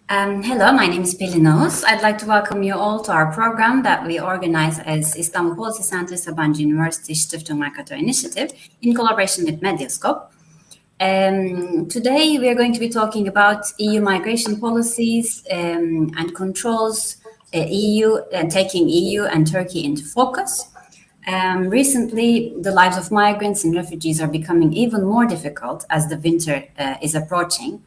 Hello, my name is Pelin Oğuz. I'd like to welcome you all to our program that we organize as Istanbul Policy Center Sabancı University Stiftung Mercator Initiative in collaboration with Medyascope. Today we are going to be talking about EU migration policies and controls, taking EU and Turkey into focus. Recently, the lives of migrants and refugees are becoming even more difficult as the winter is approaching.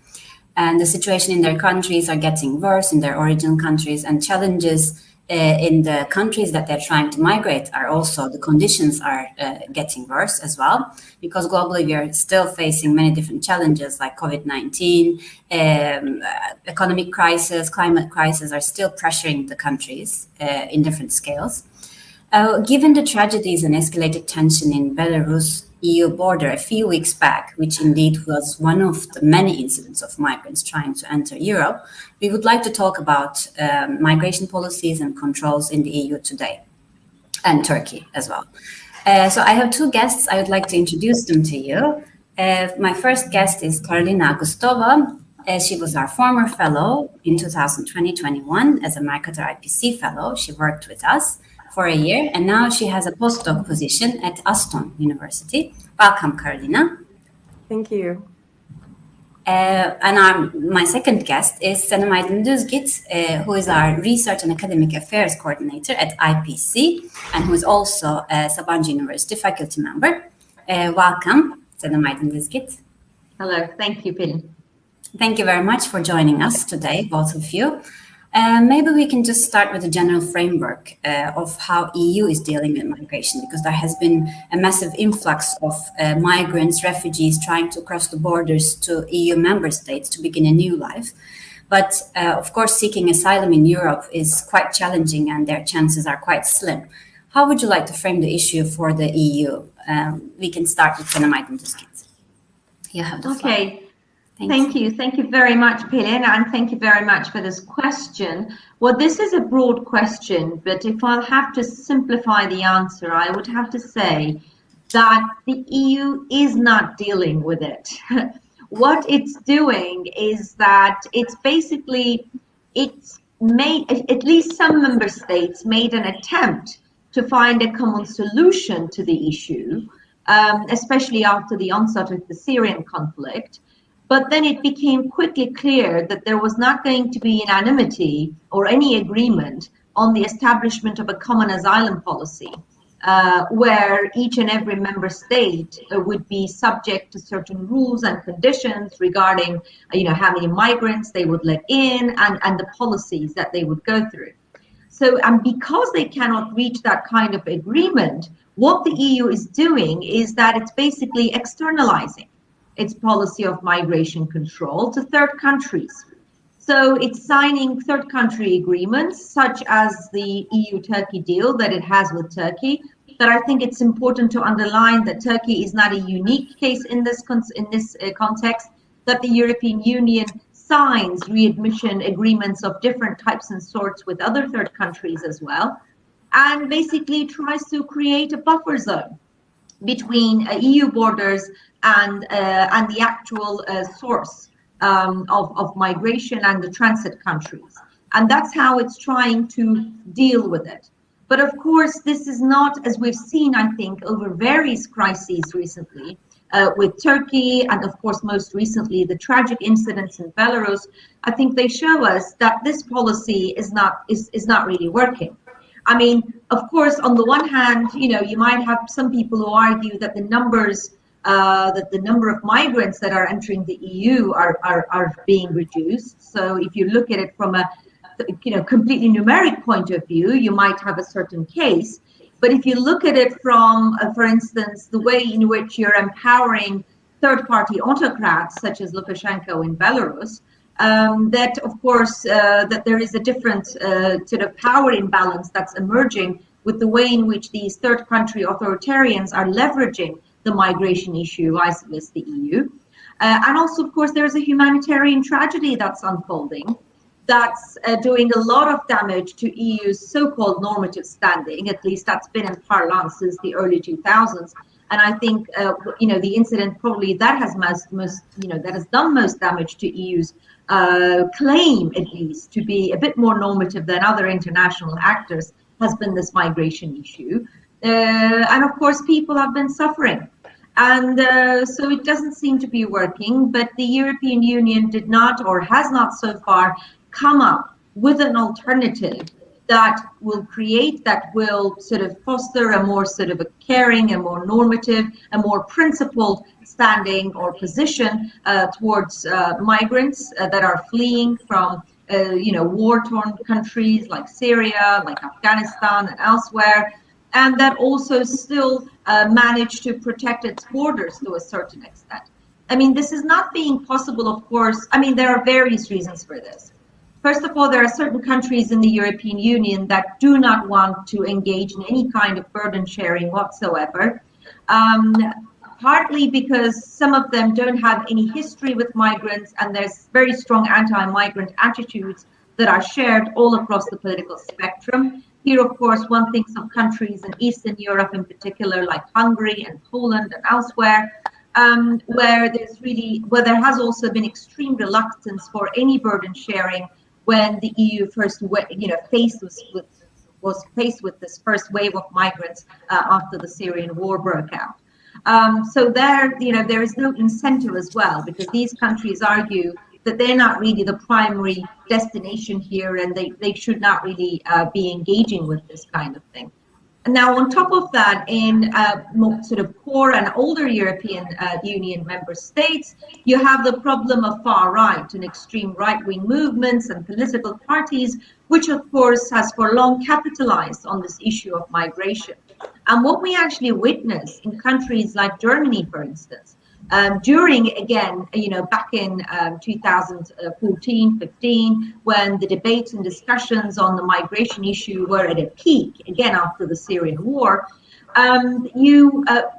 And the situation in their countries are getting worse in their origin countries, and challenges in the countries that they're trying to migrate are also, the conditions are getting worse as well, because globally we are still facing many different challenges like COVID-19, economic crisis, climate crisis are still pressuring the countries in different scales. Given the tragedies and escalated tension in Belarus EU border a few weeks back, which indeed was one of the many incidents of migrants trying to enter Europe, we would like to talk about migration policies and controls in the EU today, and Turkey as well. So I have two guests. I would like to introduce them to you. My first guest is Karolina Augustova. She was our former fellow in 2020-21 as a Mercator IPC fellow. She worked with us for a year, and now she has a postdoc position at Aston University. Welcome, Karolina. Thank you. My second guest is Senem Aydın-Düzgit, who is our Research and Academic Affairs Coordinator at IPC, and who is also a Sabancı University faculty member. Welcome, Senem Aydın-Düzgit. Hello, thank you, Pelin. Thank you very much for joining us today, both of you. Maybe we can just start with a general framework of how EU is dealing with migration, because there has been a massive influx of migrants, refugees trying to cross the borders to EU member states to begin a new life. But of course, seeking asylum in Europe is quite challenging and their chances are quite slim. How would you like to frame the issue for the EU? We can start with Senem Aydın-Düzgit. You have the floor. Okay. Thank you. Thank you very much, Pelin, and thank you very much for this question. Well, this is a broad question, but if I'll have to simplify the answer, I would have to say that the EU is not dealing with it. What it's doing is that it's made, at least some member states made an attempt to find a common solution to the issue, especially after the onset of the Syrian conflict. But then it became quickly clear that there was not going to be unanimity or any agreement on the establishment of a common asylum policy, where each and every member state would be subject to certain rules and conditions regarding, how many migrants they would let in and the policies that they would go through. So, and because they cannot reach that kind of agreement, what the EU is doing is that it's basically externalizing its policy of migration control to third countries. So it's signing third country agreements, such as the EU-Turkey deal that it has with Turkey. But I think it's important to underline that Turkey is not a unique case in this context, that the European Union signs readmission agreements of different types and sorts with other third countries as well, and basically tries to create a buffer zone between EU borders and the actual source of migration and the transit countries. And that's how it's trying to deal with it. But of course, this is not, as we've seen, I think, over various crises recently, with Turkey and of course, most recently, the tragic incidents in Belarus. I think they show us that this policy is not really working. I mean, of course, on the one hand, you might have some people who argue that the number of migrants that are entering the EU are being reduced. So if you look at it from a completely numeric point of view, you might have a certain case. But if you look at it from, for instance, the way in which you're empowering third-party autocrats such as Lukashenko in Belarus, that of course that there is a different sort of power imbalance that's emerging with the way in which these third country authoritarians are leveraging the migration issue vis-a-vis the EU. And also, of course, there's a humanitarian tragedy that's unfolding that's doing a lot of damage to EU's so-called normative standing. At least that's been in parlance since the early 2000s. And I think, the incident probably that has done most damage to EU's claim, at least, to be a bit more normative than other international actors has been this migration issue. And of course, people have been suffering. And so it doesn't seem to be working, but the European Union did not, or has not so far, come up with an alternative that will create, that will sort of foster a more sort of a caring, a more normative, a more principled standing or position towards migrants that are fleeing from war-torn countries like Syria, like Afghanistan and elsewhere, and that also still manage to protect its borders to a certain extent. I mean, this is not being possible, of course. I mean, there are various reasons for this. First of all, there are certain countries in the European Union that do not want to engage in any kind of burden sharing whatsoever, partly because some of them don't have any history with migrants, and there's very strong anti-migrant attitudes that are shared all across the political spectrum. Here, of course, one thinks of countries in Eastern Europe in particular, like Hungary and Poland and elsewhere, where there has also been extreme reluctance for any burden sharing when the EU first, was faced with this first wave of migrants after the Syrian war broke out. So there is no incentive as well, because these countries argue that they're not really the primary destination here, and they should not really be engaging with this kind of thing. And now, on top of that, in more sort of core and older European Union member states, you have the problem of far right and extreme right-wing movements and political parties, which of course has for long capitalized on this issue of migration. And what we actually witness in countries like Germany, for instance, during, again, back in 2014-15, when the debates and discussions on the migration issue were at a peak, again after the Syrian war,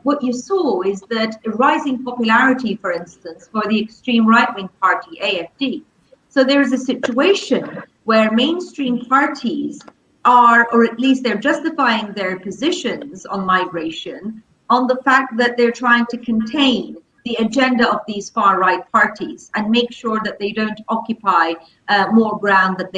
what you saw is that a rising popularity, for instance, for the extreme right-wing party, AfD. So there is a situation where mainstream parties are, or at least they're justifying their positions on migration on the fact that they're trying to contain the agenda of these far-right parties and make sure that they don't occupy more ground than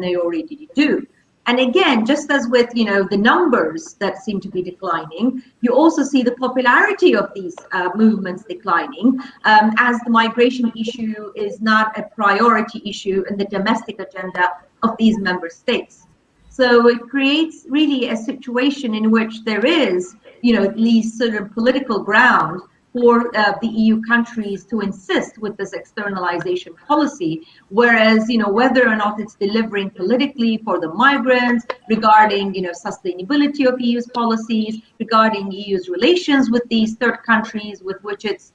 they already do. And again, just as with the numbers that seem to be declining, you also see the popularity of these movements declining as the migration issue is not a priority issue in the domestic agenda of these member states. So it creates really a situation in which there is, at least sort of political ground for the EU countries to insist with this externalization policy, whereas whether or not it's delivering politically for the migrants, regarding sustainability of EU's policies, regarding EU's relations with these third countries with which it's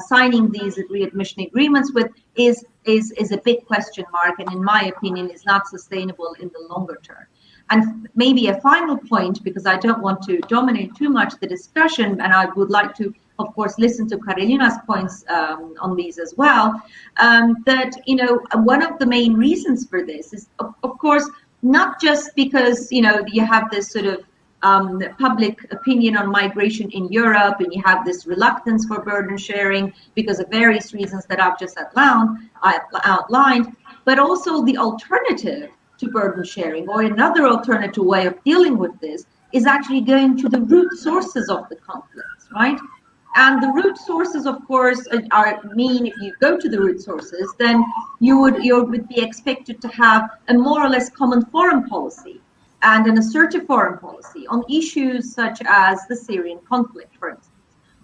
signing these readmission agreements with, is a big question mark, and in my opinion is not sustainable in the longer term. And maybe a final point, because I don't want to dominate too much the discussion, and I would like to, of course, listen to Karolina's points on these as well, that, one of the main reasons for this is, of course, not just because, you have this sort of public opinion on migration in Europe, and you have this reluctance for burden sharing because of various reasons that I've just outlined, but also the alternative to burden sharing, or another alternative way of dealing with this, is actually going to the root sources of the conflicts, right? And the root sources, of course, mean if you go to the root sources, then you would be expected to have a more or less common foreign policy and an assertive foreign policy on issues such as the Syrian conflict, for instance,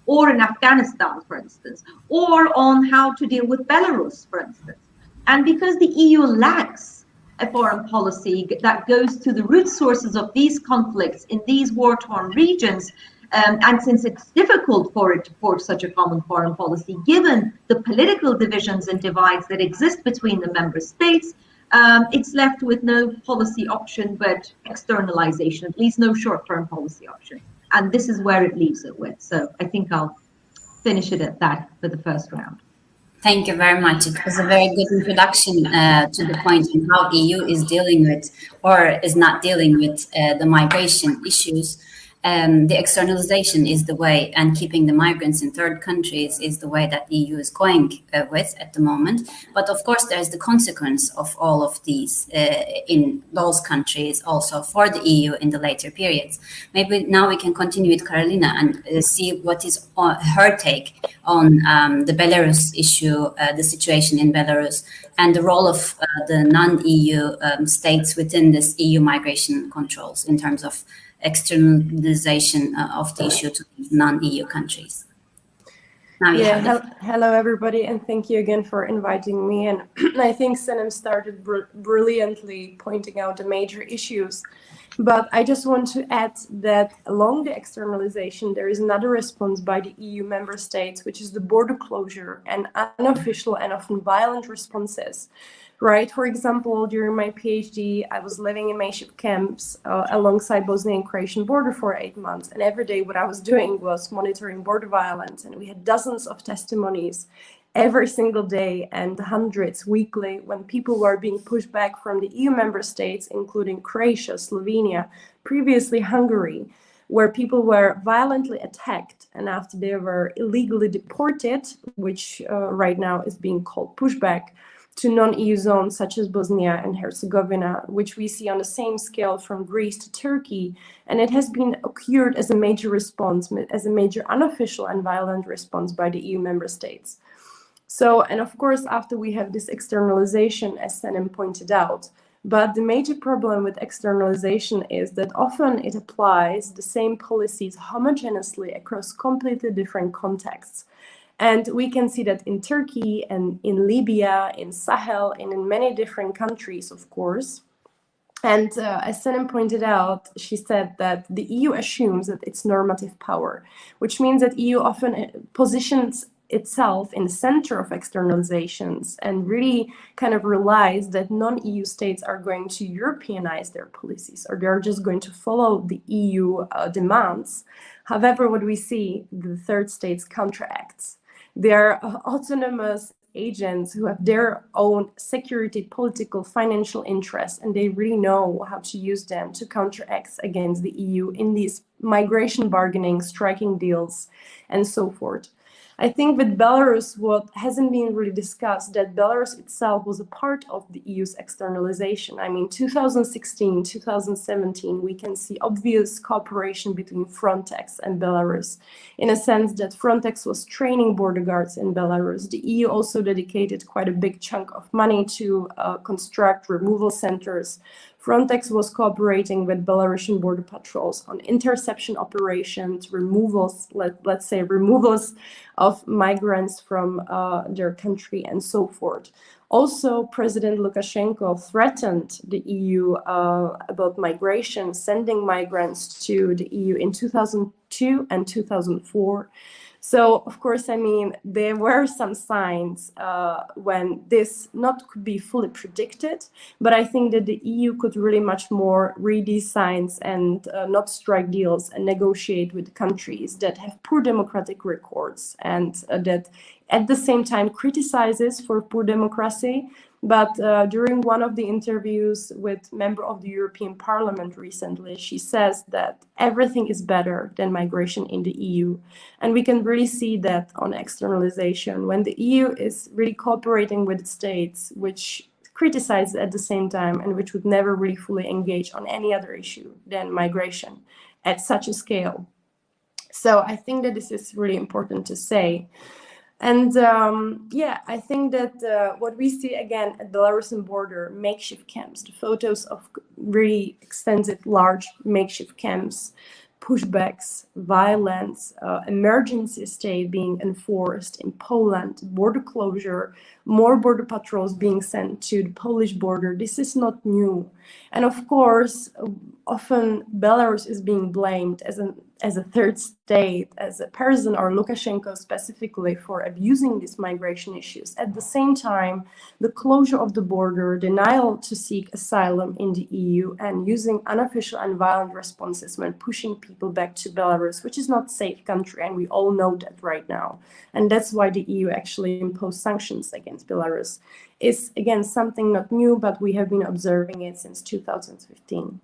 or in Afghanistan, for instance, or on how to deal with Belarus, for instance. And because the EU lacks a foreign policy that goes to the root sources of these conflicts in these war-torn regions, and since it's difficult for it to forge such a common foreign policy, given the political divisions and divides that exist between the member states, it's left with no policy option but externalization, at least no short-term policy option. And this is where it leaves it with. So I think I'll finish it at that for the first round. Thank you very much. It was a very good introduction to the point on how EU is dealing with, or is not dealing with, the migration issues. the externalization is the way, and keeping the migrants in third countries is the way that the EU is going with at the moment. But of course, there's the consequence of all of these in those countries also for the EU in the later periods. Maybe now we can continue with Karolina and see what is her take on the Belarus issue, the situation in Belarus, and the role of the non-EU states within this EU migration controls in terms of externalization of the issue to non-EU countries. Now hello everybody, and thank you again for inviting me. And I think Senem started brilliantly pointing out the major issues, but I just want to add that along the externalization, there is another response by the EU member states, which is the border closure and unofficial and often violent responses. Right. For example, during my PhD, I was living in makeshift camps alongside Bosnian and Croatian border for 8 months. And every day what I was doing was monitoring border violence. And we had dozens of testimonies every single day and hundreds weekly when people were being pushed back from the EU member states, including Croatia, Slovenia, previously Hungary, where people were violently attacked and after they were illegally deported, which right now is being called pushback, to non-EU zones such as Bosnia and Herzegovina, which we see on the same scale from Greece to Turkey. And it has been occurred as a major response, as a major unofficial and violent response by the EU member states. So, and of course, after we have this externalization, as Senem pointed out, but the major problem with externalization is that often it applies the same policies homogeneously across completely different contexts. And we can see that in Turkey and in Libya, in Sahel, and in many different countries, of course. And as Senem pointed out, she said that the EU assumes that it's normative power, which means that EU often positions itself in the center of externalizations and really kind of relies that non-EU states are going to Europeanize their policies, or they're just going to follow the EU demands. However, what we see, the third states counteracts. They're autonomous agents who have their own security, political, financial interests, and they really know how to use them to counteract against the EU in these migration bargaining, striking deals, and so forth. I think with Belarus, what hasn't been really discussed, that Belarus itself was a part of the EU's externalization. I mean, 2016, 2017, we can see obvious cooperation between Frontex and Belarus, in a sense that Frontex was training border guards in Belarus. The EU also dedicated quite a big chunk of money to construct removal centers. Frontex was cooperating with Belarusian border patrols on interception operations, removals, let's say removals of migrants from their country and so forth. Also, President Lukashenko threatened the EU about migration, sending migrants to the EU in 2002 and 2004. So, of course, I mean, there were some signs when this not could be fully predicted, but I think that the EU could really much more read these signs and not strike deals and negotiate with countries that have poor democratic records and that at the same time criticizes for poor democracy. But during one of the interviews with a member of the European Parliament recently, she says that everything is better than migration in the EU. And we can really see that on externalization, when the EU is really cooperating with states, which criticize at the same time and which would never really fully engage on any other issue than migration at such a scale. So I think that this is really important to say. And yeah, I think that what we see again at the Belarusian border, makeshift camps, the photos of really extensive, large makeshift camps, pushbacks, violence, emergency state being enforced in Poland, border closure, more border patrols being sent to the Polish border. This is not new. And of course, often Belarus is being blamed as a third state, as a person, or Lukashenko specifically, for abusing these migration issues. At the same time, the closure of the border, denial to seek asylum in the EU, and using unofficial and violent responses when pushing people back to Belarus, which is not a safe country, and we all know that right now. And that's why the EU actually imposed sanctions against Belarus. Is again something not new, but we have been observing it since 2015.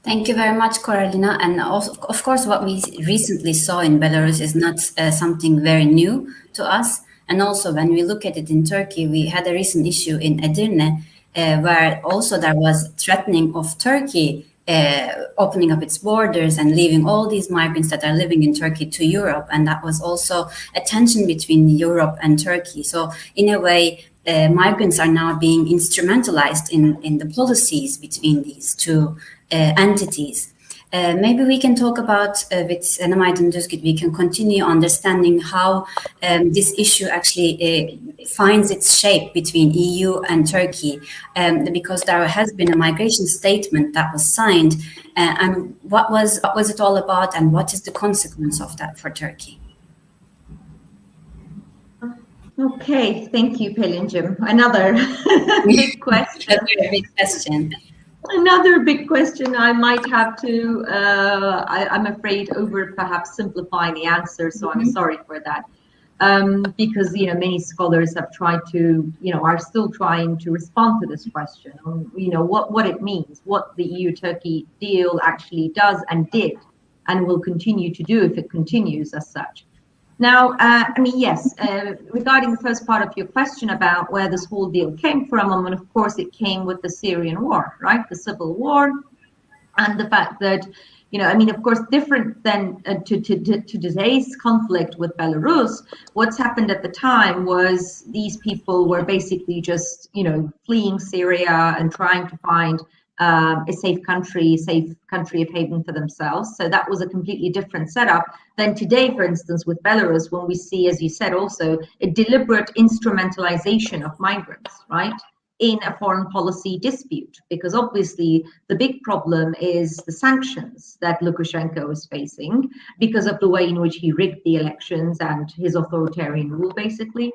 Thank you very much, Karolina. And of course, what we recently saw in Belarus is not something very new to us. And also, when we look at it in Turkey, we had a recent issue in Edirne, where also there was threatening of Turkey opening up its borders and leaving all these migrants that are living in Turkey to Europe. And that was also a tension between Europe and Turkey. So in a way, migrants are now being instrumentalized in the policies between these two entities. Maybe we can talk about, with Senem Aydın-Düzgit, we can continue understanding how this issue actually finds its shape between EU and Turkey, because there has been a migration statement that was signed, and what was it all about, and what is the consequence of that for Turkey? Okay, thank you, Pelin'cim. Another big question. Another big question. Another big question. I might have to, I'm afraid, over perhaps simplify the answer, so I'm sorry for that. Because, many scholars have tried to, are still trying to respond to this question on, what it means, what the EU-Turkey deal actually does and did and will continue to do if it continues as such. Now, yes, regarding the first part of your question about where this whole deal came from, of course, it came with the Syrian war, right? The civil war, and the fact that, of course, different than to today's conflict with Belarus, what's happened at the time was these people were basically just, fleeing Syria and trying to find a safe country of haven for themselves. So that was a completely different setup than today, for instance, with Belarus, when we see, as you said, also a deliberate instrumentalization of migrants, right, in a foreign policy dispute. Because obviously the big problem is the sanctions that Lukashenko is facing because of the way in which he rigged the elections and his authoritarian rule, basically.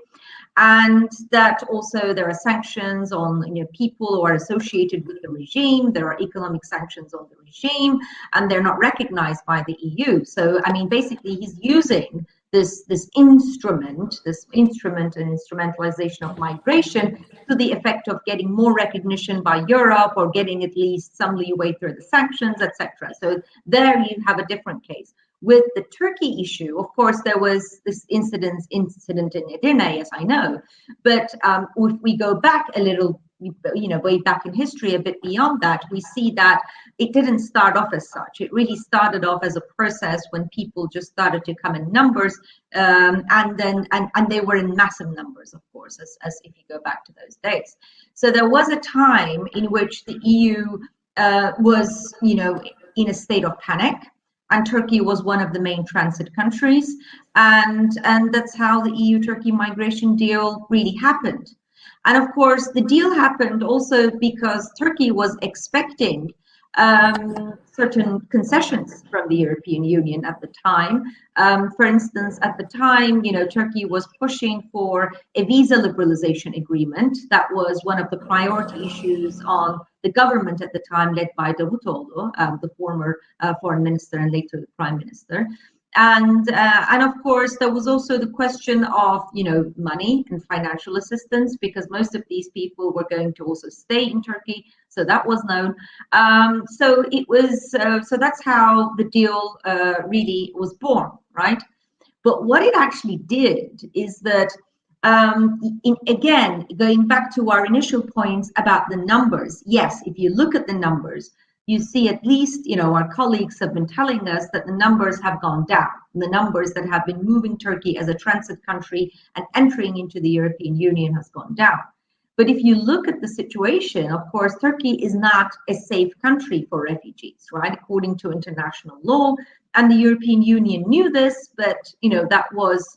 And that also there are sanctions on people who are associated with the regime. There are economic sanctions on the regime, and they're not recognized by the EU. So basically, he's using this instrument and instrumentalization of migration to the effect of getting more recognition by Europe or getting at least some leeway through the sanctions, etc. So there you have a different case. With the Turkey issue, of course, there was this incident in Edirne, as I know. But if we go back a little, way back in history, a bit beyond that, we see that it didn't start off as such. It really started off as a process when people just started to come in numbers, and they were in massive numbers, of course, as if you go back to those days. So there was a time in which the EU was, in a state of panic. And Turkey was one of the main transit countries. And that's how the EU-Turkey migration deal really happened. And of course, the deal happened also because Turkey was expecting certain concessions from the European Union at the time. For instance, at the time, Turkey was pushing for a visa liberalization agreement. That was one of the priority issues on the government at the time, led by Davutoğlu, the former foreign minister and later the prime minister. And of course, there was also the question of, money and financial assistance, because most of these people were going to also stay in Turkey. So that was known. So it was, so that's how the deal really was born, right? But what it actually did is that, again, going back to our initial points about the numbers, yes, if you look at the numbers, you see at least, our colleagues have been telling us that the numbers have gone down. The numbers that have been moving Turkey as a transit country and entering into the European Union has gone down. But if you look at the situation, of course, Turkey is not a safe country for refugees, right? According to international law, and the European Union knew this, but,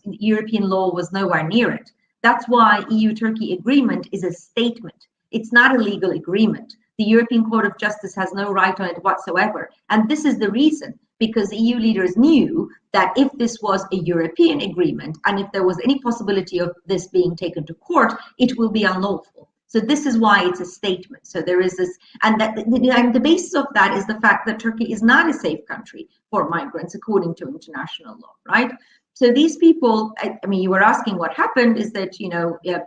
European law was nowhere near it. That's why EU-Turkey agreement is a statement. It's not a legal agreement. The European Court of Justice has no right on it whatsoever. And this is the reason, because EU leaders knew that if this was a European agreement and if there was any possibility of this being taken to court, it will be unlawful. So this is why it's a statement. So there is this, and the basis of that is the fact that Turkey is not a safe country for migrants according to international law, right? So these people, you were asking what happened, is that,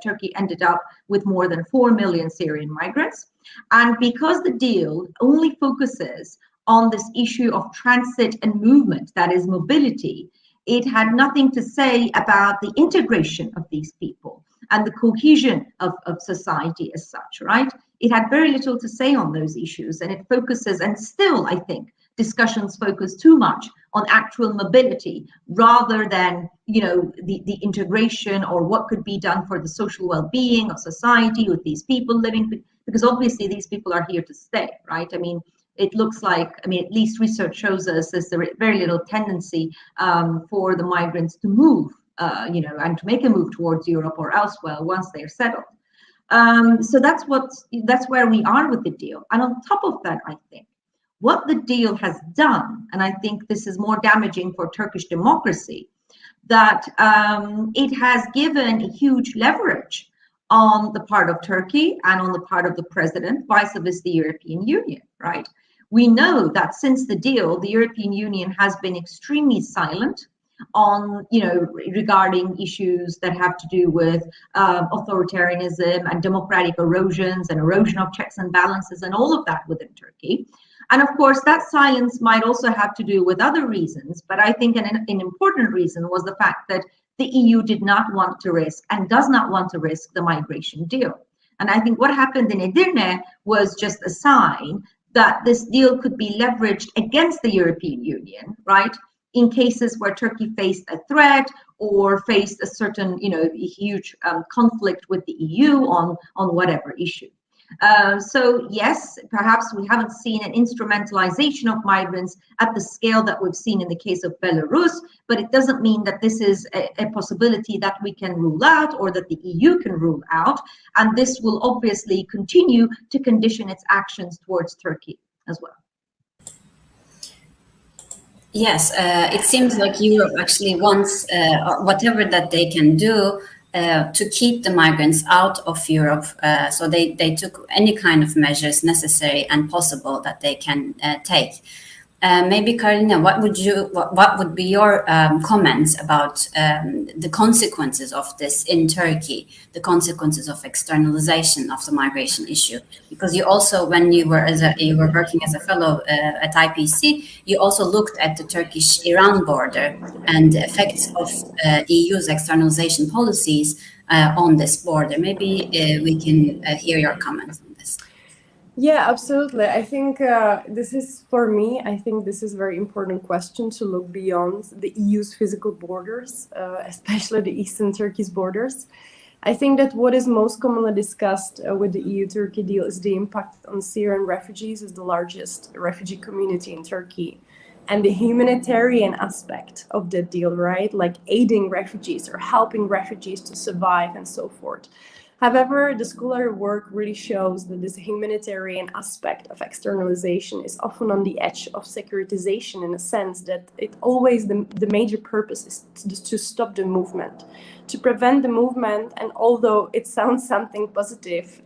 Turkey ended up with more than 4 million Syrian migrants. And because the deal only focuses on this issue of transit and movement, that is mobility, it had nothing to say about the integration of these people and the cohesion of society as such, right? It had very little to say on those issues, and it focuses, and still, I think, discussions focus too much on actual mobility rather than, the integration or what could be done for the social well-being of society with these people living, because obviously these people are here to stay, right? I mean, it looks like, at least research shows us there's very little tendency for the migrants to move, and to make a move towards Europe or elsewhere once they're settled. So that's where we are with the deal. And on top of that, I think what the deal has done, and I think this is more damaging for Turkish democracy, that it has given a huge leverage on the part of Turkey and on the part of the president, vice versa the European Union, right? We know that since the deal, the European Union has been extremely silent on, regarding issues that have to do with authoritarianism and democratic erosions and erosion of checks and balances and all of that within Turkey. And of course, that silence might also have to do with other reasons, but I think an important reason was the fact that the EU did not want to risk and does not want to risk the migration deal. And I think what happened in Edirne was just a sign that this deal could be leveraged against the European Union, right? In cases where Turkey faced a threat or faced a certain, huge conflict with the EU on whatever issue. So yes, perhaps we haven't seen an instrumentalization of migrants at the scale that we've seen in the case of Belarus, but it doesn't mean that this is a possibility that we can rule out or that the EU can rule out. And this will obviously continue to condition its actions towards Turkey as well. Yes, it seems like Europe actually wants whatever that they can do to keep the migrants out of Europe. So they took any kind of measures necessary and possible that they can take. Maybe Karolina, what would be your comments about the consequences of this in Turkey, the consequences of externalization of the migration issue? Because you also, when you were working as a fellow at IPC, you also looked at the Turkish-Iran border and the effects of EU's externalization policies on this border. Maybe we can hear your comments on this. Yeah, absolutely. I think this is, for me, I think this is a very important question to look beyond the EU's physical borders, especially the Eastern Turkey's borders. I think that what is most commonly discussed with the EU-Turkey deal is the impact on Syrian refugees as the largest refugee community in Turkey, and the humanitarian aspect of the deal, right? Like aiding refugees or helping refugees to survive and so forth. However, the scholarly work really shows that this humanitarian aspect of externalization is often on the edge of securitization, in a sense that it always, the major purpose is to stop the movement, to prevent the movement. And although it sounds something positive,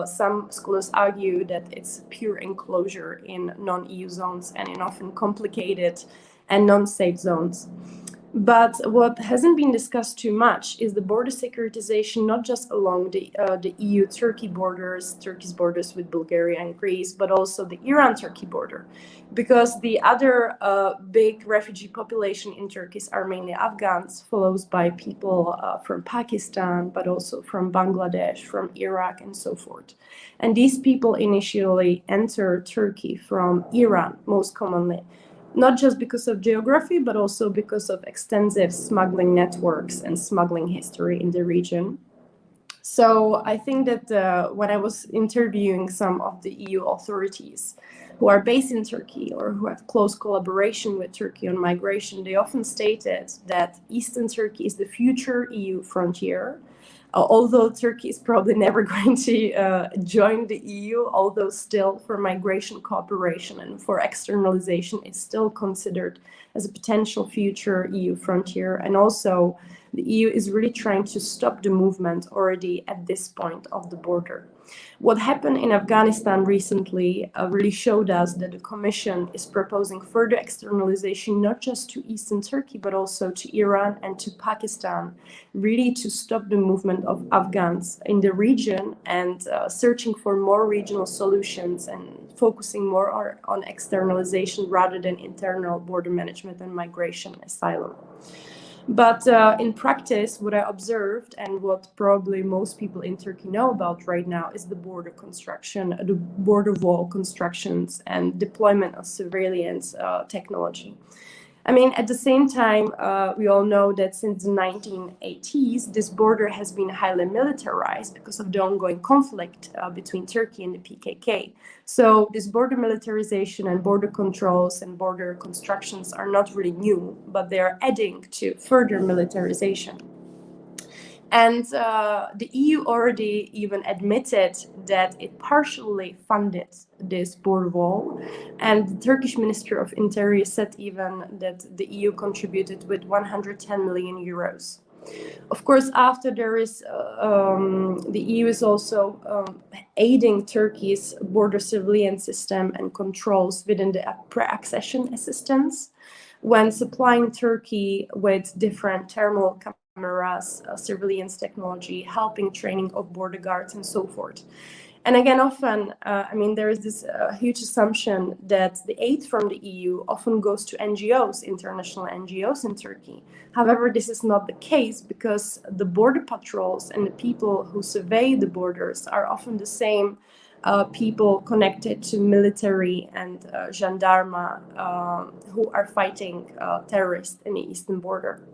some scholars argue that it's pure enclosure in non-EU zones and in often complicated and non-safe zones. But what hasn't been discussed too much is the border securitization, not just along the EU-Turkey borders, Turkey's borders with Bulgaria and Greece, but also the Iran-Turkey border. Because the other big refugee population in Turkey are mainly Afghans, followed by people from Pakistan, but also from Bangladesh, from Iraq, and so forth. And these people initially enter Turkey from Iran, most commonly. Not just because of geography, but also because of extensive smuggling networks and smuggling history in the region. So I think that when I was interviewing some of the EU authorities who are based in Turkey or who have close collaboration with Turkey on migration, they often stated that Eastern Turkey is the future EU frontier. Although Turkey is probably never going to join the EU, although still for migration cooperation and for externalization, it's still considered as a potential future EU frontier. And also the EU is really trying to stop the movement already at this point of the border. What happened in Afghanistan recently really showed us that the Commission is proposing further externalization, not just to Eastern Turkey, but also to Iran and to Pakistan, really to stop the movement of Afghans in the region and searching for more regional solutions and focusing more on externalization rather than internal border management and migration asylum. But in practice, what I observed and what probably most people in Turkey know about right now is the border construction, the border wall constructions and deployment of surveillance technology. I mean, at the same time, we all know that since the 1980s, this border has been highly militarized because of the ongoing conflict between Turkey and the PKK. So this border militarization and border controls and border constructions are not really new, but they are adding to further militarization. And the EU already even admitted that it partially funded this border wall. And the Turkish Minister of Interior said even that the EU contributed with 110 million euros. Of course, after there is, the EU is also aiding Turkey's border surveillance system and controls within the pre-accession assistance when supplying Turkey with different thermal cameras, surveillance technology, helping training of border guards and so forth. And again, often, I mean, there is this huge assumption that the aid from the EU often goes to NGOs, international NGOs in Turkey. However, this is not the case because the border patrols and the people who survey the borders are often the same people connected to military and gendarme who are fighting terrorists in the eastern border.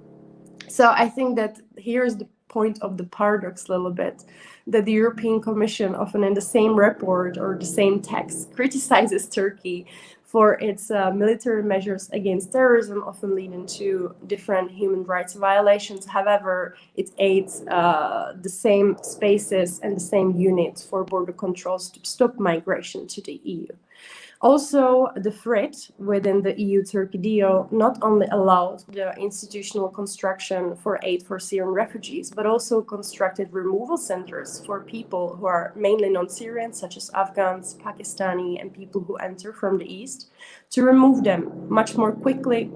So I think that here's the point of the paradox a little bit, that the European Commission often in the same report or the same text criticizes Turkey for its military measures against terrorism, often leading to different human rights violations. However, it aids the same spaces and the same units for border controls to stop migration to the EU. Also, the threat within the EU-Turkey deal not only allowed the institutional construction for aid for Syrian refugees, but also constructed removal centers for people who are mainly non-Syrian, such as Afghans, Pakistani, and people who enter from the east, to remove them much more quickly.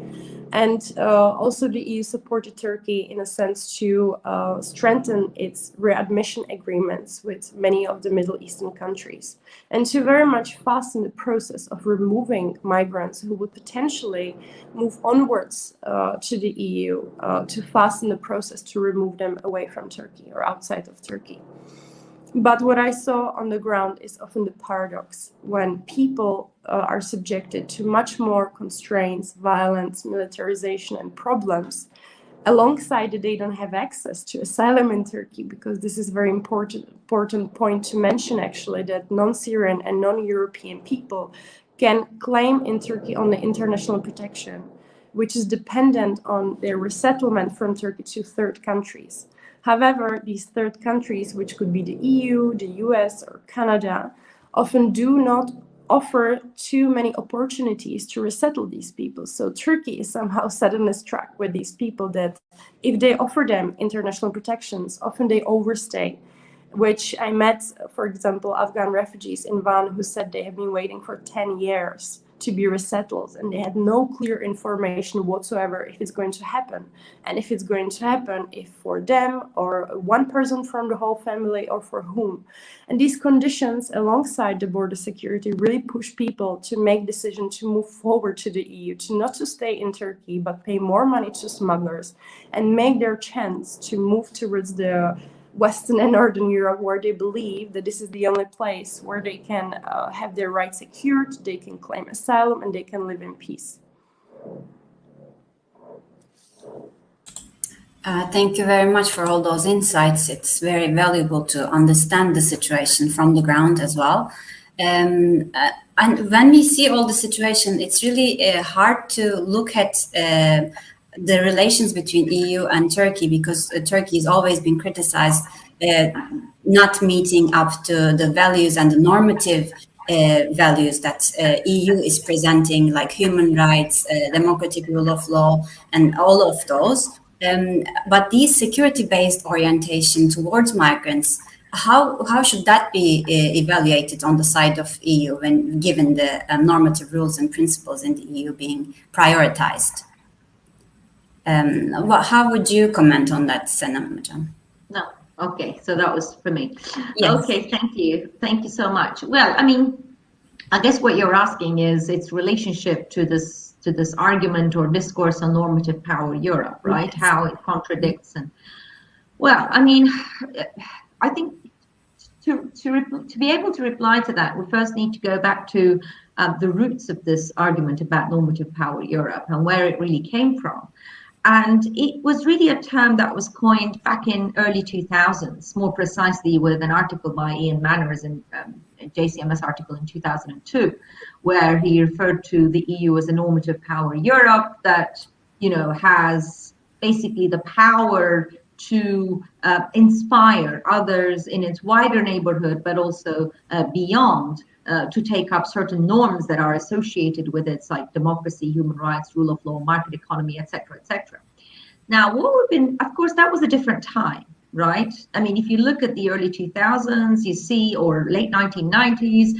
And also the EU supported Turkey in a sense to strengthen its readmission agreements with many of the Middle Eastern countries and to very much fasten the process of removing migrants who would potentially move onwards to the EU to fasten the process to remove them away from Turkey or outside of Turkey. But what I saw on the ground is often the paradox when people are subjected to much more constraints, violence, militarization, and problems, alongside that they don't have access to asylum in Turkey, because this is a very important point to mention, actually, that non-Syrian and non-European people can claim in Turkey only international protection, which is dependent on their resettlement from Turkey to third countries. However, these third countries, which could be the EU, the US, or Canada, often do not offer too many opportunities to resettle these people. So Turkey is somehow set on this track with these people that if they offer them international protections, often they overstay, which I met, for example, Afghan refugees in Van who said they have been waiting for 10 years to be resettled, and they had no clear information whatsoever if it's going to happen. And if it's going to happen, if for them or one person from the whole family or for whom. And these conditions alongside the border security really push people to make decisions to move forward to the EU, to not to stay in Turkey, but pay more money to smugglers and make their chance to move towards the Western and Northern Europe, where they believe that this is the only place where they can have their rights secured, they can claim asylum, and they can live in peace. Thank you very much for all those insights. It's very valuable to understand the situation from the ground as well. And when we see all the situation, it's really hard to look at the relations between EU and Turkey, because Turkey has always been criticized not meeting up to the values and the normative values that EU is presenting, like human rights, democratic rule of law, and all of those. But these security-based orientation towards migrants how should that be evaluated on the side of EU when given the normative rules and principles in the EU being prioritized? How would you comment on that, Senem? No. Okay, so that was for me. Yes. Okay, thank you so much. Well, I mean, I guess what you're asking is its relationship to this argument or discourse on normative power Europe, right? Yes. How it contradicts. And well, I mean, I think to be able to reply to that, we first need to go back to the roots of this argument about normative power Europe and where it really came from. And it was really a term that was coined back in early 2000s, more precisely with an article by Ian Manners in a JCMS article in 2002, where he referred to the EU as a normative power Europe that, you know, has basically the power to inspire others in its wider neighborhood, but also beyond, to take up certain norms that are associated with it, like democracy, human rights, rule of law, market economy, etc., etc. Now, what we've been, of course, that was a different time, right? I mean, if you look at the early 2000s, you see, or late 1990s,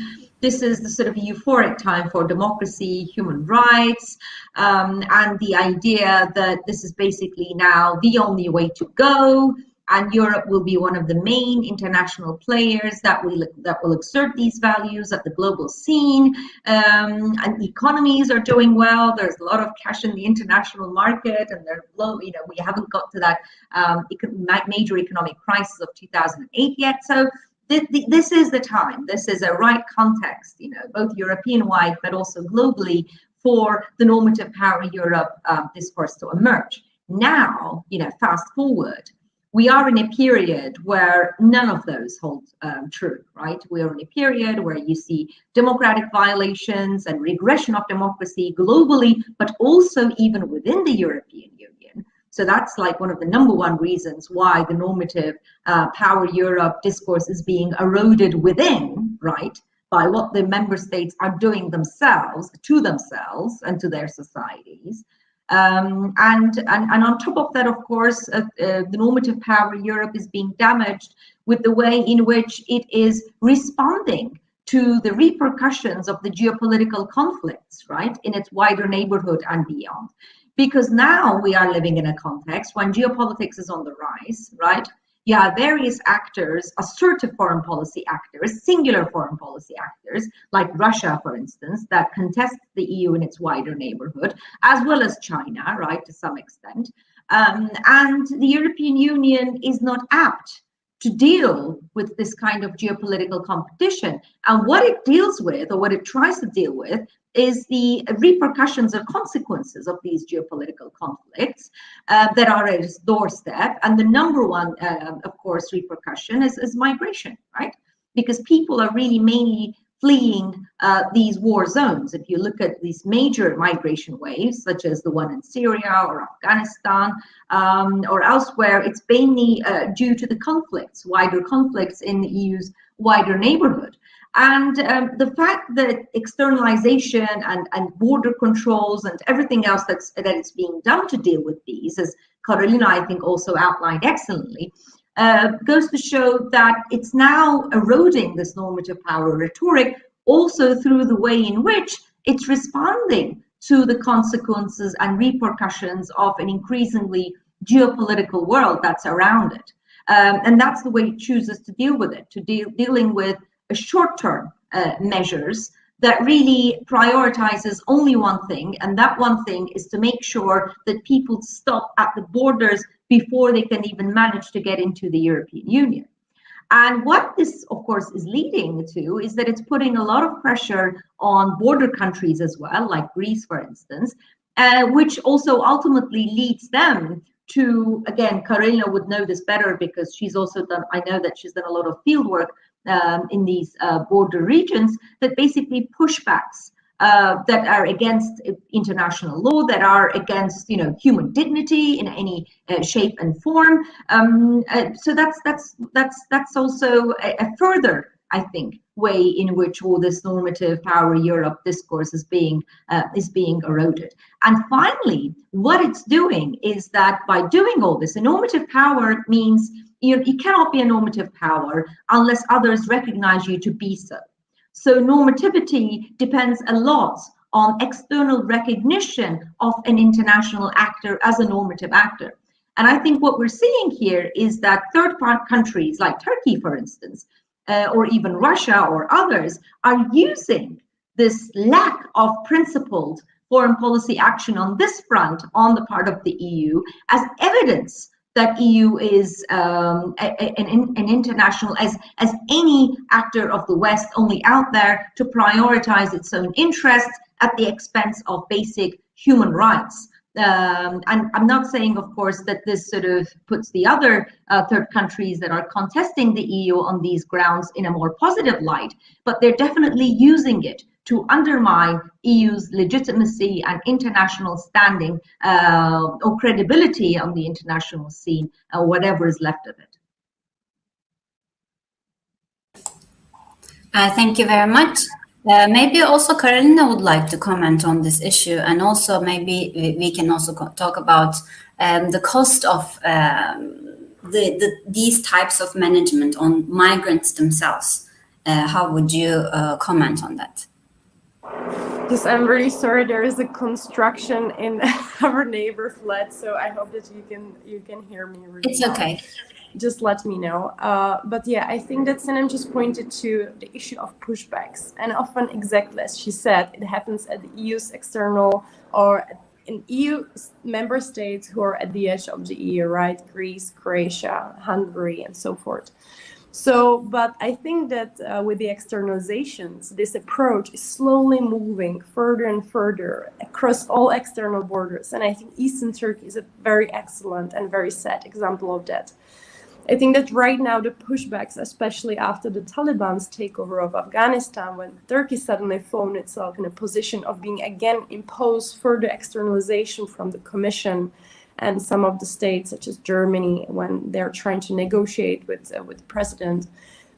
this is the sort of euphoric time for democracy, human rights, and the idea that this is basically now the only way to go, and Europe will be one of the main international players that will exert these values at the global scene, and economies are doing well. There's a lot of cash in the international market, and they're low. You know, we haven't got to that major economic crisis of 2008 yet. So this is the time. This is a right context, you know, both European-wide but also globally, for the normative power Europe discourse to emerge. Now, you know, fast forward, we are in a period where none of those hold true, right? We are in a period where you see democratic violations and regression of democracy globally, but also even within the European Union. So that's like one of the number one reasons why the normative power Europe discourse is being eroded within, right, by what the member states are doing themselves and to their societies. And on top of that, of course, the normative power Europe is being damaged with the way in which it is responding to the repercussions of the geopolitical conflicts, right, in its wider neighborhood and beyond. Because now we are living in a context when geopolitics is on the rise, right? You have various actors, assertive foreign policy actors, singular foreign policy actors, like Russia, for instance, that contest the EU in its wider neighborhood, as well as China, right, to some extent. And the European Union is not apt to deal with this kind of geopolitical competition. And what it deals with, or what it tries to deal with, is the repercussions or consequences of these geopolitical conflicts that are at its doorstep. And the number one, of course, repercussion is migration, right? Because people are really mainly fleeing these war zones. If you look at these major migration waves, such as the one in Syria or Afghanistan or elsewhere, it's mainly due to the conflicts, wider conflicts in the EU's wider neighborhood. And the fact that externalization and border controls and everything else that is being done to deal with these, as Karolina, I think, also outlined excellently, goes to show that it's now eroding this normative power rhetoric also through the way in which it's responding to the consequences and repercussions of an increasingly geopolitical world that's around it. And that's the way it chooses to deal with it, dealing with short-term measures that really prioritizes only one thing, and that one thing is to make sure that people stop at the borders before they can even manage to get into the European Union. And what this, of course, is leading to is that it's putting a lot of pressure on border countries as well, like Greece, for instance, which also ultimately leads them to, again, Karolina would know this better because she's also done, I know that she's done a lot of field work in these border regions, that basically pushbacks that are against international law, that are against, you know, human dignity in any shape and form. So that's also a further I think, way in which all this normative power Europe discourse is being eroded. And finally, what it's doing is that by doing all this, a normative power means you cannot be a normative power unless others recognize you to be so. So normativity depends a lot on external recognition of an international actor as a normative actor. And I think what we're seeing here is that third-party countries like Turkey, for instance, or even Russia or others, are using this lack of principled foreign policy action on this front on the part of the EU as evidence that EU is an international, as any actor of the West only out there to prioritize its own interests at the expense of basic human rights. And I'm not saying, of course, that this sort of puts the other third countries that are contesting the EU on these grounds in a more positive light, but they're definitely using it to undermine EU's legitimacy and international standing or credibility on the international scene, whatever is left of it. Thank you very much. Maybe also Karolina would like to comment on this issue, and also maybe we can also talk about the cost of these types of management on migrants themselves. How would you comment on that? Yes, I'm really sorry. There is a construction in our neighbor flat, so I hope that you can hear me really It's okay. Just let me know. But yeah, I think that Senem just pointed to the issue of pushbacks, and often, exactly as she said, it happens at the EU's external or in EU member states who are at the edge of the EU, right? Greece, Croatia, Hungary, and so forth. So, but I think that with the externalizations, this approach is slowly moving further and further across all external borders. And I think Eastern Turkey is a very excellent and very sad example of that. I think that right now the pushbacks, especially after the Taliban's takeover of Afghanistan, when Turkey suddenly found itself in a position of being again imposed further externalization from the Commission and some of the states, such as Germany, when they're trying to negotiate with the president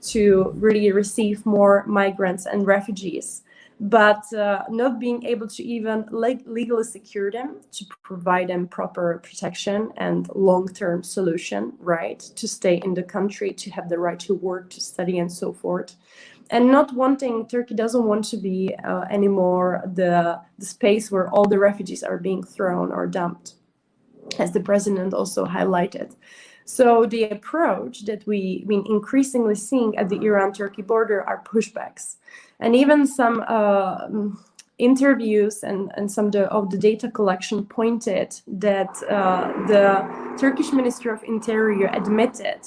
to really receive more migrants and refugees, but not being able to even legally secure them, to provide them proper protection and long-term solution, right, to stay in the country, to have the right to work, to study, and so forth. And not wanting, Turkey doesn't want to be anymore the space where all the refugees are being thrown or dumped, as the president also highlighted. So the approach that we've been increasingly seeing at the Iran-Turkey border are pushbacks. And even some interviews and some of the data collection pointed that the Turkish Ministry of Interior admitted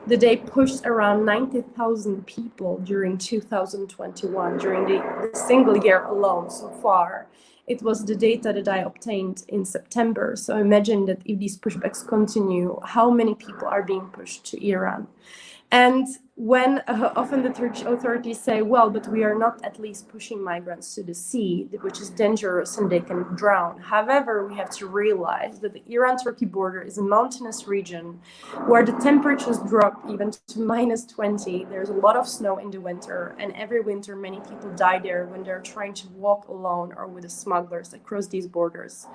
that they pushed around 90,000 people during 2021, during the single year alone so far. It was the data that I obtained in September. So imagine that if these pushbacks continue, how many people are being pushed to Iran? And when often the Turkish authorities say, well, but we are not at least pushing migrants to the sea, which is dangerous and they can drown. However, we have to realize that the Iran-Turkey border is a mountainous region where the temperatures drop even to -20. There's a lot of snow in the winter, and every winter many people die there when they're trying to walk alone or with the smugglers across these borders.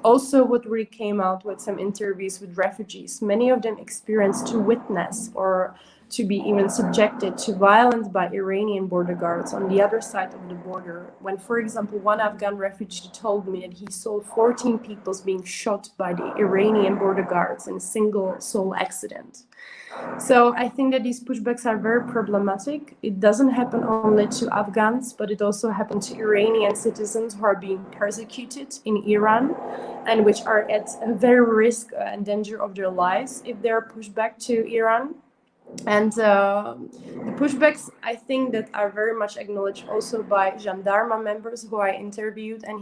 Also, what really came out with some interviews with refugees, many of them experienced to witness or to be even subjected to violence by Iranian border guards on the other side of the border. When, for example, one Afghan refugee told me that he saw 14 people being shot by the Iranian border guards in a single sole accident. So I think that these pushbacks are very problematic. It doesn't happen only to Afghans, but it also happens to Iranian citizens who are being persecuted in Iran and which are at a very risk and danger of their lives if they're pushed back to Iran. And the pushbacks, I think, that are very much acknowledged also by Jandarma members who I interviewed, and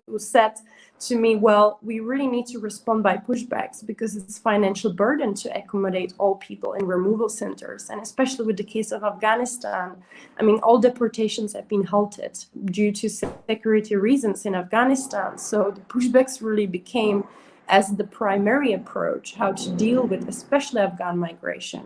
who said to me, well, we really need to respond by pushbacks because it's financial burden to accommodate all people in removal centers. And especially with the case of Afghanistan, I mean, all deportations have been halted due to security reasons in Afghanistan. So the pushbacks really became as the primary approach, how to deal with especially Afghan migration.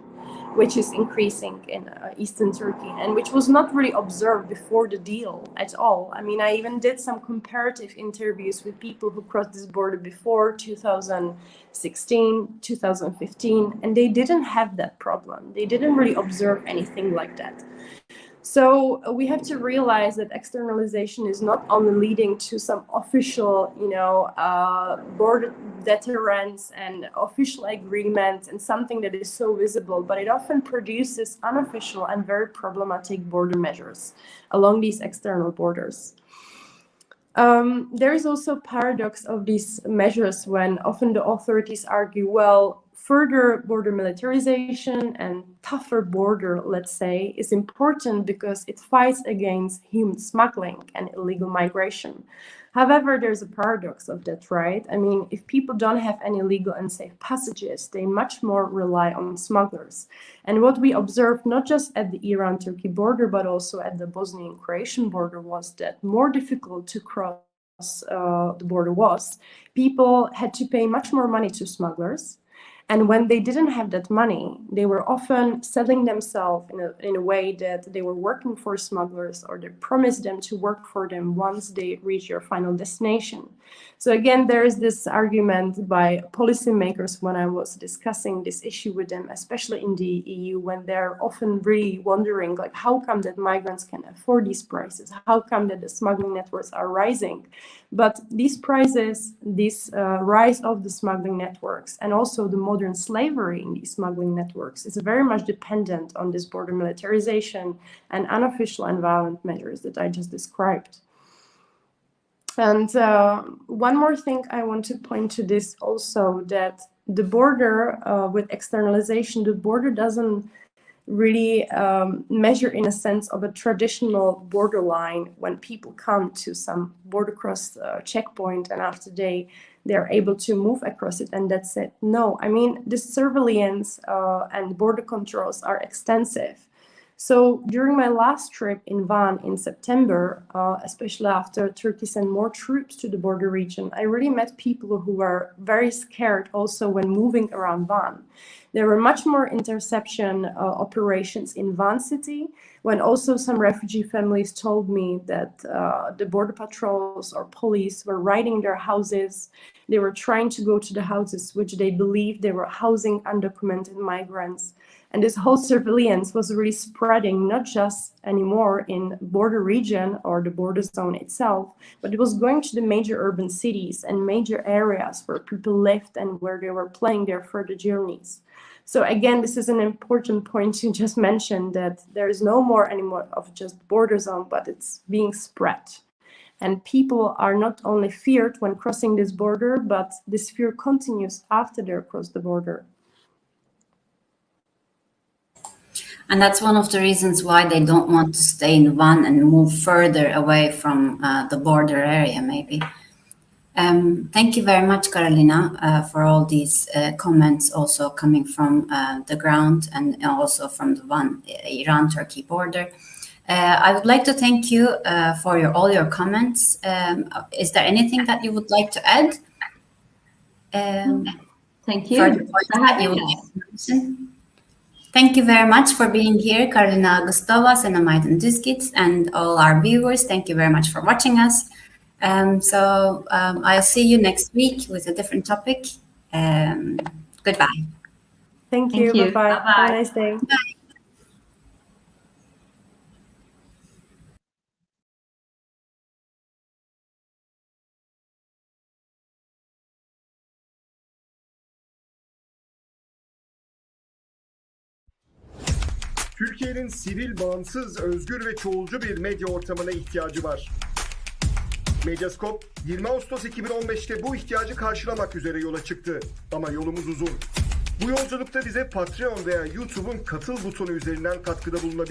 which is increasing in Eastern Turkey, and which was not really observed before the deal at all. I mean, I even did some comparative interviews with people who crossed this border before 2016, 2015, and they didn't have that problem. They didn't really observe anything like that. So we have to realize that externalization is not only leading to some official, border deterrence and official agreements and something that is so visible, but it often produces unofficial and very problematic border measures along these external borders. There is also a paradox of these measures when often the authorities argue, well, further border militarization and tougher border, let's say, is important because it fights against human smuggling and illegal migration. However, there's a paradox of that, right? I mean, if people don't have any legal and safe passages, they much more rely on smugglers. And what we observed, not just at the Iran-Turkey border, but also at the Bosnian-Croatian border, was that more difficult to cross the border was. People had to pay much more money to smugglers. And when they didn't have that money, they were often selling themselves in a way that they were working for smugglers, or they promised them to work for them once they reach their final destination. So again, there is this argument by policymakers when I was discussing this issue with them, especially in the EU, when they're often really wondering, like, how come that migrants can afford these prices? How come that the smuggling networks are rising? But these prices, this rise of the smuggling networks, and also the modern slavery in these smuggling networks, is very much dependent on this border militarization and unofficial and violent measures that I just described. And one more thing I want to point to this also, that the border with externalization, the border doesn't really measure in a sense of a traditional borderline when people come to some border cross checkpoint and after they're able to move across it and that's it. No, I mean, the surveillance and border controls are extensive. So during my last trip in Van in September, especially after Turkey sent more troops to the border region, I really met people who were very scared also when moving around Van. There were much more interception operations in Van city, when also some refugee families told me that the border patrols or police were raiding their houses. They were trying to go to the houses which they believed they were housing undocumented migrants. And this whole surveillance was really spreading, not just anymore in border region or the border zone itself, but it was going to the major urban cities and major areas where people lived and where they were planning their further journeys. So again, this is an important point to just mention, that there is no more anymore of just border zone, but it's being spread. And people are not only feared when crossing this border, but this fear continues after they cross the border. And that's one of the reasons why they don't want to stay in Van and move further away from the border area, maybe. Thank you very much, Karolina, for all these comments also coming from the ground and also from the Van Iran-Turkey border. I would like to thank you for all your comments. Is there anything that you would like to add? Thank you. For the points that you would like to mention? Thank you very much for being here, Karolina Augustova, Senem Aydın-Düzgit, and all our viewers. Thank you very much for watching us. I'll see you next week with a different topic. Goodbye. Thank you. Bye-bye. Bye-bye. Have a nice day. Bye. Türkiye'nin sivil, bağımsız, özgür ve çoğulcu bir medya ortamına ihtiyacı var. Medyascope 20 Ağustos 2015'te bu ihtiyacı karşılamak üzere yola çıktı. Ama yolumuz uzun. Bu yolculukta bize Patreon veya YouTube'un katıl butonu üzerinden katkıda bulunabilirsiniz.